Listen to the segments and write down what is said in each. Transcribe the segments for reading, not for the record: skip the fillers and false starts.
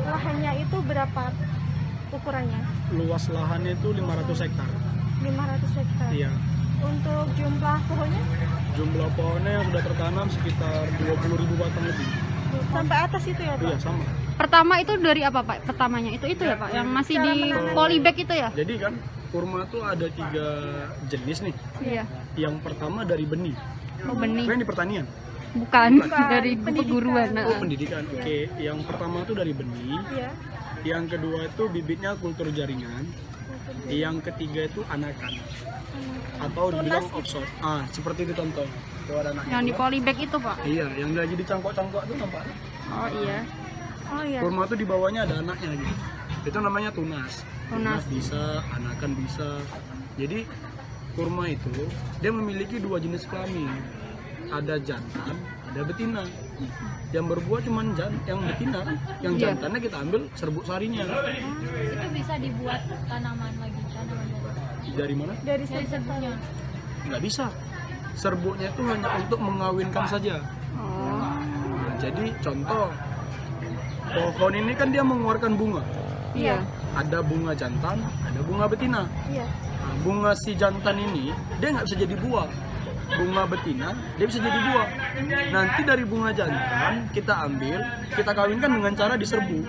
lahannya itu berapa ukurannya? Luas lahannya itu 500 hektar. 500 hektar. Iya. Untuk jumlah pohonnya? Jumlah pohonnya yang sudah tertanam sekitar 20.000 batang lebih. Sampai atas itu ya, Pak? Iya, sama. Pertama itu dari apa, Pak? Pertamanya itu ya, Pak, yang masih Cara di menanam. polybag itu ya? Jadi kan kurma tuh ada 3 jenis nih. Iya. Yang pertama dari benih. Oh, benih. Kan di pertanian. Bukan, dari pendidikan. peguruan. Oh, pendidikan. Oke, yang pertama tuh dari benih. Iya. Yang kedua itu bibitnya kultur jaringan. Yang ketiga itu anakan atau dibilang offshore. Seperti itu contoh. Tuh ada anaknya. Yang di tuh. polybag itu, Pak? Iya, yang lagi dicangkok-cangkok tuh nampak. Oh iya. Oh iya. Kurma tuh di bawahnya ada anaknya gitu. Itu namanya tunas. Tunas. Bisa, anakan bisa. Jadi kurma itu dia memiliki 2 jenis kelamin. Ada jantan, ada betina. Yang berbuah cuman yang betina, yang Iya. jantannya kita ambil serbuk sarinya. Itu bisa dibuat tanaman lagi, tanaman baru. Dari mana? Dari Dari serbuknya. Nggak bisa. Serbuknya itu hanya untuk mengawinkan saja. Oh. Nah, jadi contoh, pohon ini kan dia mengeluarkan bunga. Iya. Ada bunga jantan, ada bunga betina. Iya. Nah, bunga si jantan ini dia nggak bisa jadi buah. Bunga betina dia bisa jadi buah. Nanti dari bunga jantan kita ambil, kita kawinkan dengan cara diserbu.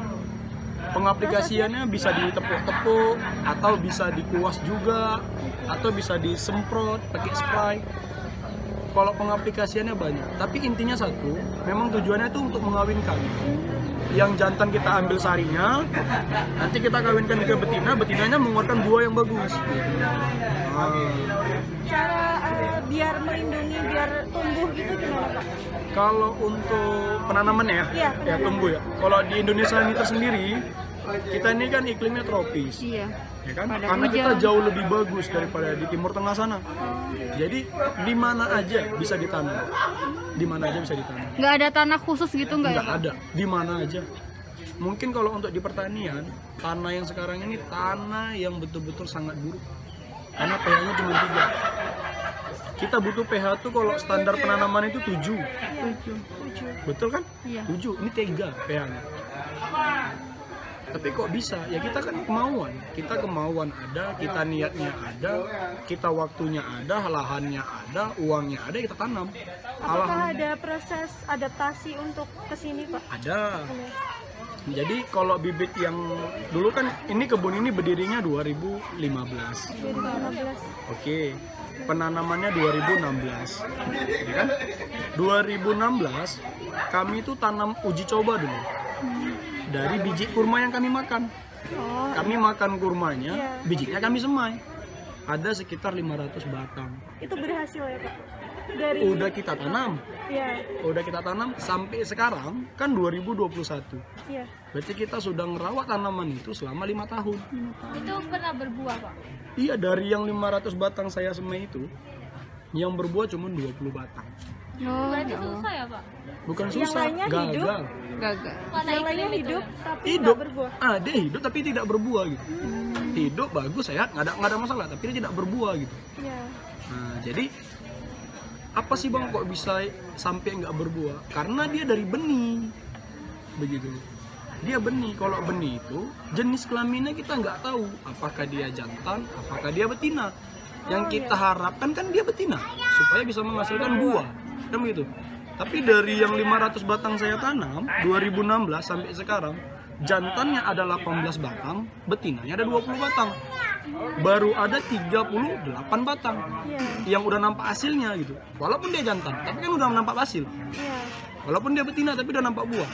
Pengaplikasiannya bisa ditepuk-tepuk, atau bisa dikuas juga, atau bisa disemprot pakai spray. Kalau pengaplikasiannya banyak, tapi intinya satu, memang tujuannya itu untuk mengawinkan. Yang jantan kita ambil sarinya, nanti kita kawinkan ke betina, betinanya mengeluarkan buah yang bagus. Cara biar melindungi, biar tumbuh gitu gimana, Pak? Kalau untuk penanamannya Iya, ya penanaman. tumbuh ya. Kalau di Indonesia ini tersendiri, kita ini kan iklimnya tropis, Iya. ya kan? Pada Karena kita hujan. jauh lebih bagus daripada di Timur Tengah sana. Jadi di mana aja bisa ditanam, di mana aja bisa ditanam. Nggak ada tanah khusus gitu nggak ya, Nggak Pak? ada, di mana aja. Mungkin kalau untuk di pertanian, tanah yang sekarang ini tanah yang betul-betul sangat buruk. Karena pH-nya cuma 3. Kita butuh pH tuh kalau standar penanaman itu 7. Tujuh. Betul kan? Iya. 7, ini 3 pH-nya. Tapi kok bisa? Ya kita kan kemauan. Kita kemauan ada, kita niatnya ada, kita waktunya ada, lahannya ada, uangnya ada, kita tanam. Apakah ada proses adaptasi untuk kesini, Pak? Ada. Jadi kalau bibit yang dulu kan ini kebun ini berdirinya 2015. 2015. Oke. Penanamannya 2016. Ya kan? 2016 kami itu tanam uji coba dulu. Dari biji kurma yang kami makan. Oh, Kami makan kurmanya, Iya. bijinya kami semai. Ada sekitar 500 batang. itu berhasil ya, Pak? Dari Udah kita tanam. ya, Udah kita tanam sampai sekarang kan 2021. iya. Berarti kita sudah ngerawat tanaman itu selama 5 tahun. Itu pernah berbuah, Pak. Iya, dari yang 500 batang saya semai itu, yang berbuah cuma 20 batang. Oh, Berarti ya Allah. susah ya, Pak? Bukan Yang susah, lainnya hidup. gagal. Gagal. Karena Yang lainnya iklim itu hidup ya? tapi Hidup, nggak berbuah. dia hidup tapi tidak berbuah gitu. Hidup bagus, sehat, nggak ada masalah, tapi dia tidak berbuah gitu. Iya. Nah, jadi apa sih bang kok bisa sampai nggak berbuah? Karena dia dari benih, begitu. Dia benih. Kalau benih itu jenis kelaminnya kita nggak tahu. Apakah dia jantan, apakah dia betina? Yang kita harapkan kan dia betina supaya bisa menghasilkan buah, kan begitu. Tapi dari yang 500 batang saya tanam 2016 sampai sekarang, jantannya ada 18 batang, betinanya ada 20 batang. Baru ada 38 batang yang udah nampak hasilnya gitu. Walaupun dia jantan, tapi kan udah nampak hasil. Iya. Walaupun dia betina tapi udah nampak buah.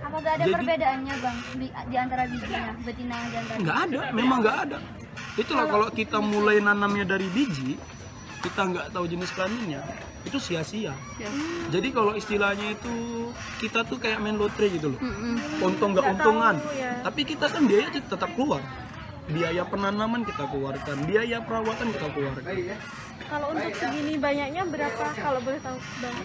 Apakah ada Jadi- perbedaannya, Bang, di antara bijinya, betina dan jantan? Nggak ada, memang nggak ada. Itulah kalau kita mulai nanamnya dari biji, kita nggak tahu jenis kelaminnya, itu sia-sia. Ya. Jadi kalau istilahnya itu kita tuh kayak main lotre gitu loh. Mm-mm. Untung nggak Nggak untungan, tahu, ya. tapi kita kan biaya tetap keluar. Biaya penanaman kita keluarkan, biaya perawatan kita keluarkan. Kalau untuk segini banyaknya berapa kalau boleh tahu, Bang?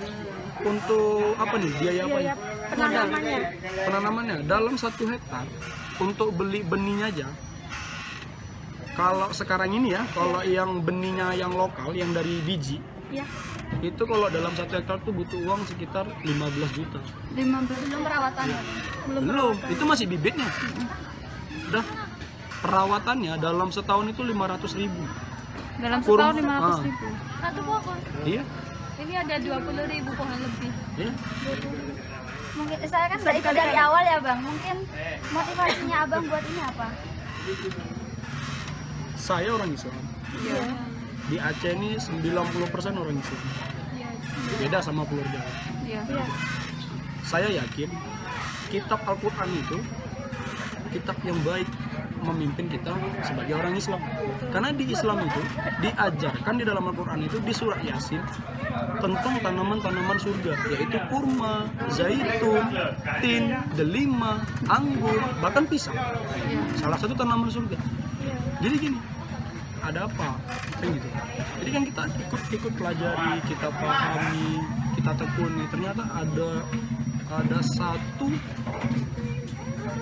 Untuk apa nih biaya apa? Biaya penanamannya. Penanamannya dalam 1 hektar untuk beli benihnya aja. Kalau sekarang ini ya, kalau yang benihnya yang lokal yang dari biji Ya. Itu kalau dalam 1 hektar tuh butuh uang sekitar 15 juta. 15. Belum perawatan. Belum, itu masih bibitnya. Udah perawatannya dalam setahun itu 500.000. Dalam Kurma. setahun 500.000. Satu pohon. Iya, Ini ada 20.000 pohon lebih. iya. Mungkin saya kan sudah ikut dari awal ya bang. Mungkin motivasinya abang buat ini apa? Saya orang Islam. Iya. Di Aceh ini 90% orang Islam. Beda sama Pulau Jawa. Iya. Saya yakin kitab Al-Quran itu kitab yang baik memimpin kita sebagai orang Islam. Karena di Islam itu diajarkan di dalam Al-Quran itu di surah Yasin tentang tanaman-tanaman surga, yaitu kurma, zaitun, tin, delima, anggur, bahkan pisang. Salah satu tanaman surga. Jadi gini, ada apa? Kayak gitu. Jadi kan kita ikut pelajari, kita pahami, kita tekuni. Ternyata ada satu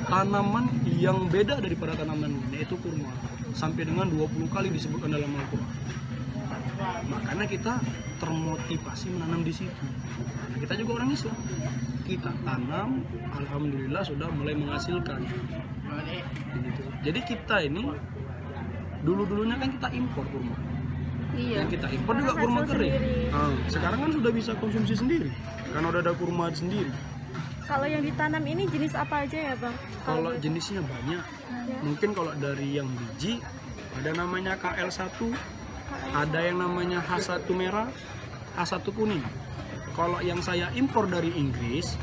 tanaman yang beda daripada tanaman lain, yaitu kurma. Sampai dengan 20 kali disebutkan dalam Al-Quran. Makanya kita termotivasi menanam di situ. Nah, kita juga orang Islam. Kita tanam, alhamdulillah sudah mulai menghasilkan. Begitu. Jadi kita ini dulunya kan kita impor kurma. Iya. Yang kita impor juga kurma kering. Nah, sekarang kan sudah bisa konsumsi sendiri. Karena udah ada kurma sendiri. Kalau yang ditanam ini jenis apa aja ya bang? Kalau jenisnya banyak, mungkin kalau dari yang biji ada namanya KL1, ada yang namanya H1 merah, H1 kuning. Kalau yang saya impor dari Inggris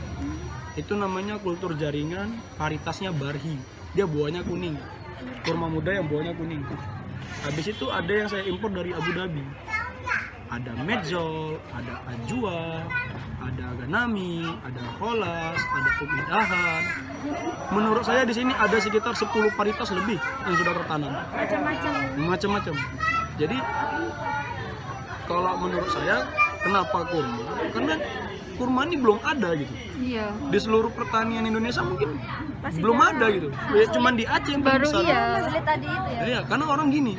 itu namanya kultur jaringan, varietasnya Barhi. Dia buahnya kuning, kurma muda yang buahnya kuning. Habis itu ada yang saya impor dari Abu Dhabi. Ada Medzol, ada Ajwa, ada Ganami, ada Kholas, ada Kumidahan. Menurut saya di sini ada sekitar 10 varietas lebih yang sudah tertanam. Macam-macam. Jadi kalau menurut saya kenapa kurma? Karena kurma ini belum ada gitu. Iya. Di seluruh pertanian Indonesia mungkin belum ada gitu. Ya, cuman di Aceh yang Baru besar. iya. Sulit tadi itu ya. Iya, karena orang gini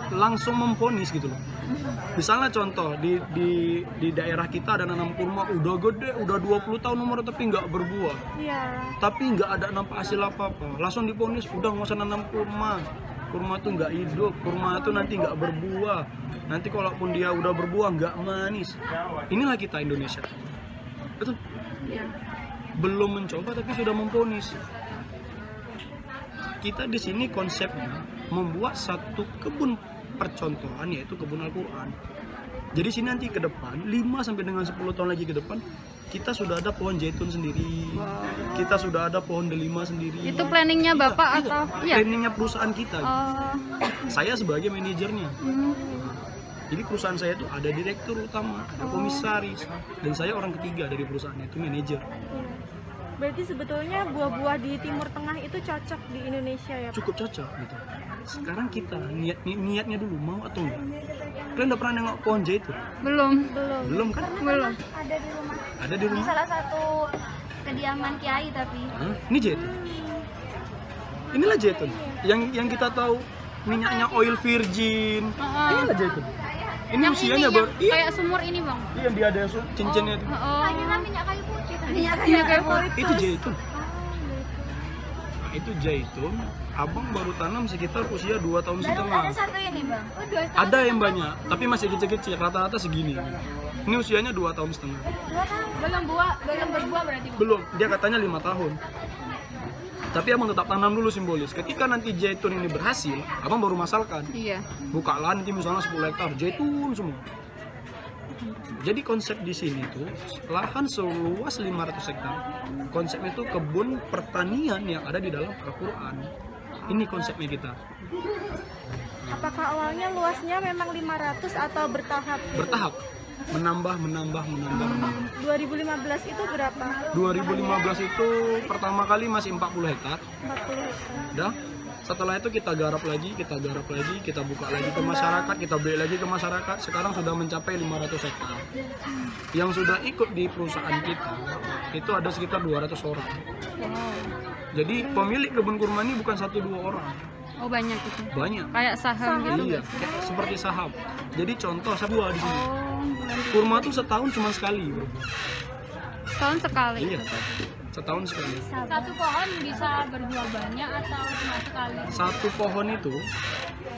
langsung memvonis gitu loh. Misalnya contoh di daerah kita ada nanam kurma udah gede, udah 20 tahun umur tapi nggak berbuah. Iya. Tapi nggak ada nampak hasil apa-apa. Langsung divonis udah nggak usah nanam kurma. Kurma tuh nggak hidup, kurma tuh nanti nggak berbuah. Nanti kalaupun dia udah berbuah nggak manis. Inilah kita Indonesia. Betul? Iya. Belum mencoba tapi sudah memvonis. Kita di sini konsepnya membuat satu kebun percontohan, yaitu kebun Al-Quran. Jadi sini nanti ke depan 5 sampai dengan 10 tahun lagi ke depan kita sudah ada pohon zaitun sendiri. Kita sudah ada pohon delima sendiri. Itu planningnya Bapak Iya, atau iya? planningnya perusahaan kita. Oh. Saya sebagai manajernya. Hmm. Jadi perusahaan saya itu ada direktur utama, ada komisaris, dan saya orang ketiga dari perusahaan itu manajer. Berarti sebetulnya buah-buah di Timur Tengah itu cocok di Indonesia ya Pak? Cukup cocok gitu. Sekarang kita niatnya dulu mau atau enggak. Kalian udah pernah nengok pohon zaitun? Belum. Belum kan? Belum. Ada di rumah. Ada di Di rumah. salah satu kediaman kiai tapi. Hah? Ini zaitun. Inilah zaitun. Yang kita tahu minyaknya oil virgin. Inilah zaitun. Ini Yang usianya ini baru. yang Iya, kayak sumur ini bang. yang dia ada cincinnya itu. Oh. Kita minyak kayu putih tadi. Iya kayak Itu zaitun. Nah, itu zaitun. Abang baru tanam sekitar usia 2 tahun Baru setengah. ada satu ini bang. Oh, 2 tahun. Ada yang banyak, tapi masih kecil-kecil, rata-rata segini. Ini usianya 2 tahun setengah. 2 tahun. Belum berbuah berarti. Belum, dia katanya 5 tahun. Tapi abang tetap tanam dulu simbolis. Ketika nanti zaitun ini berhasil, abang baru masalkan. Iya. Buka lahan nanti misalnya 10 hektar, zaitun semua. Jadi konsep di sini tuh lahan seluas 500 hektar. Konsepnya itu kebun pertanian yang ada di dalam Al-Quran. Ini konsepnya kita. Apakah awalnya luasnya memang 500 atau bertahap? Bertahap, menambah. 2015 itu berapa? 2015 itu pertama kali masih 40 hektar. 40 hektar. Dah, setelah itu kita garap lagi, kita buka lagi ke masyarakat, kita beli lagi ke masyarakat. Sekarang sudah mencapai 500 hektar. Yang sudah ikut di perusahaan kita itu ada sekitar 200 orang. Jadi pemilik kebun kurma ini bukan 1-2 orang, Oh banyak itu. banyak. Kayak saham gitu. Iya, kayak seperti saham. Jadi contoh saya buah di sini. Oh. kurma tuh setahun cuma sekali, bro. Tahun sekali. Iya, setahun sekali. Satu pohon bisa berbuah banyak atau cuma sekali? Satu pohon itu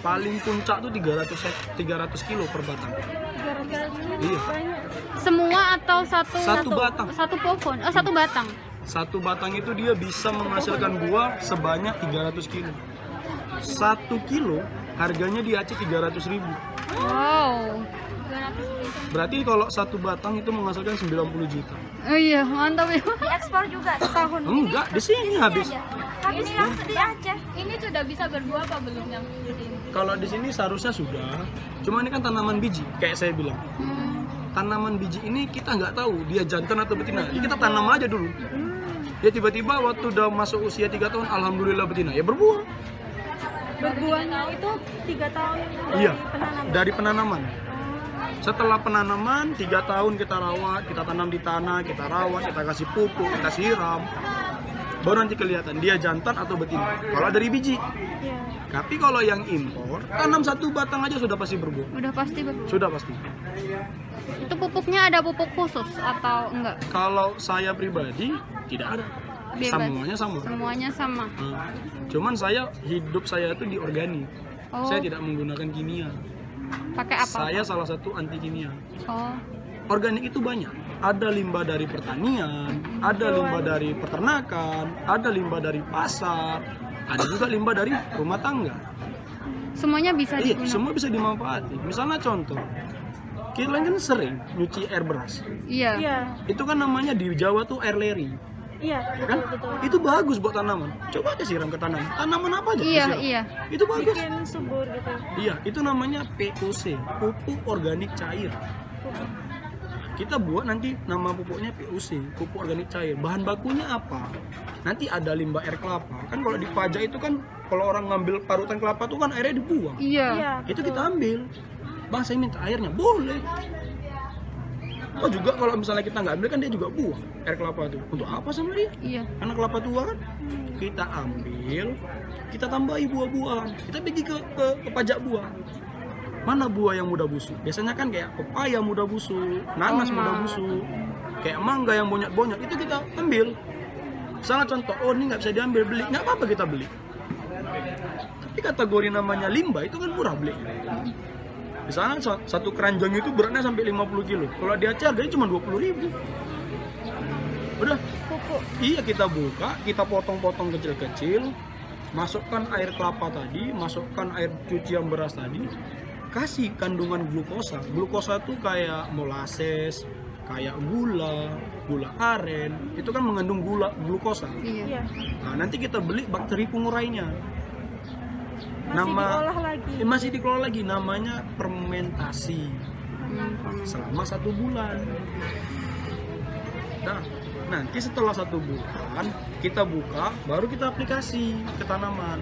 paling puncak tuh 300 kilo per batang. 300 kilo Iya. banyak. Semua atau satu Satu batang. Satu pohon. Oh, satu batang. Satu batang itu dia bisa menghasilkan buah sebanyak 300 kilo. 1 kilo harganya di Aceh 300.000. Wow. 200 ribu. Berarti kalau satu batang itu menghasilkan 90 juta. Oh iya, mantap ya. Diekspor juga Tahun Enggak, di sini habis. aja. Habis langsung di Aceh. Ini sudah bisa berbuah apa belum yang ini? Kalau di sini seharusnya sudah. Cuma ini kan tanaman biji, kayak saya bilang. Tanaman biji ini kita nggak tahu dia jantan atau betina. Jadi kita tanam aja dulu. Ya tiba-tiba waktu udah masuk usia 3 tahun, alhamdulillah betina. Ya berbuah. berbuahnya itu 3 tahun dari Iya, penanaman. dari penanaman. Setelah penanaman 3 tahun kita rawat, kita tanam di tanah, kita rawat, kita kasih pupuk, kita siram. Baru nanti kelihatan dia jantan atau betina. Kalau dari biji. Iya. Tapi kalau yang impor, tanam satu batang aja sudah pasti berbuah. Udah pasti Sudah pasti. Itu pupuknya ada pupuk khusus atau enggak? Kalau saya pribadi tidak ada. Bebas. Semuanya sama. Semuanya sama. Cuman hidup saya itu di organik. Oh. Saya tidak menggunakan kimia. Pakai apa? Saya salah satu anti kimia. Oh. Organik itu banyak. Ada limbah dari pertanian, ada limbah dari peternakan, ada limbah dari pasar, ada juga limbah dari rumah tangga. Semuanya bisa Iya, digunakan. semua bisa dimanfaati. Misalnya contoh, kita kan sering nyuci air beras. Iya. Iya. Itu kan namanya di Jawa tuh air leri. Iya, Ya kan? betul. Itu bagus buat tanaman. Coba aja siram ke tanaman. Tanaman apa aja? Iya, disiram. iya. Itu bagus. Bikin subur gitu. Iya, itu namanya POC, pupuk organik cair. Kita buat nanti nama pupuknya POC, pupuk organik cair. Bahan bakunya apa? Nanti ada limbah air kelapa. Kan kalau di pajak itu kan kalau orang ngambil parutan kelapa itu kan airnya dibuang. Iya. Iya. Itu kita ambil. Bang, saya minta airnya, boleh. Oh juga kalau misalnya kita nggak ambil kan dia juga buang air kelapa itu. Untuk apa sama dia? Iya. Karena kelapa tua kan. Kita ambil, kita tambahi buah-buahan. Kita pergi ke pajak buah. Mana buah yang mudah busuk? Biasanya kan kayak pepaya mudah busuk, nanas mudah busuk, kayak mangga yang bonyok-bonyok, itu kita ambil. Misalnya contoh, oh ini nggak bisa diambil, beli, nggak apa-apa kita beli. Tapi kategori namanya limbah itu kan murah beli. Misalnya satu keranjang itu beratnya sampai 50 kilo. Kalau di Aceh harganya cuma 20.000. Udah, Pupuk. iya kita buka, kita potong-potong kecil-kecil, masukkan air kelapa tadi, masukkan air cucian beras tadi, kasih kandungan glukosa. Glukosa itu kayak molasses, kayak gula aren, itu kan mengandung glukosa. Iya. Iya. Nah, nanti kita beli bakteri pengurainya. Diolah lagi. Masih dikelola lagi, namanya fermentasi selama 1 bulan. Nah, nanti setelah 1 bulan kita buka, baru kita aplikasi ke tanaman.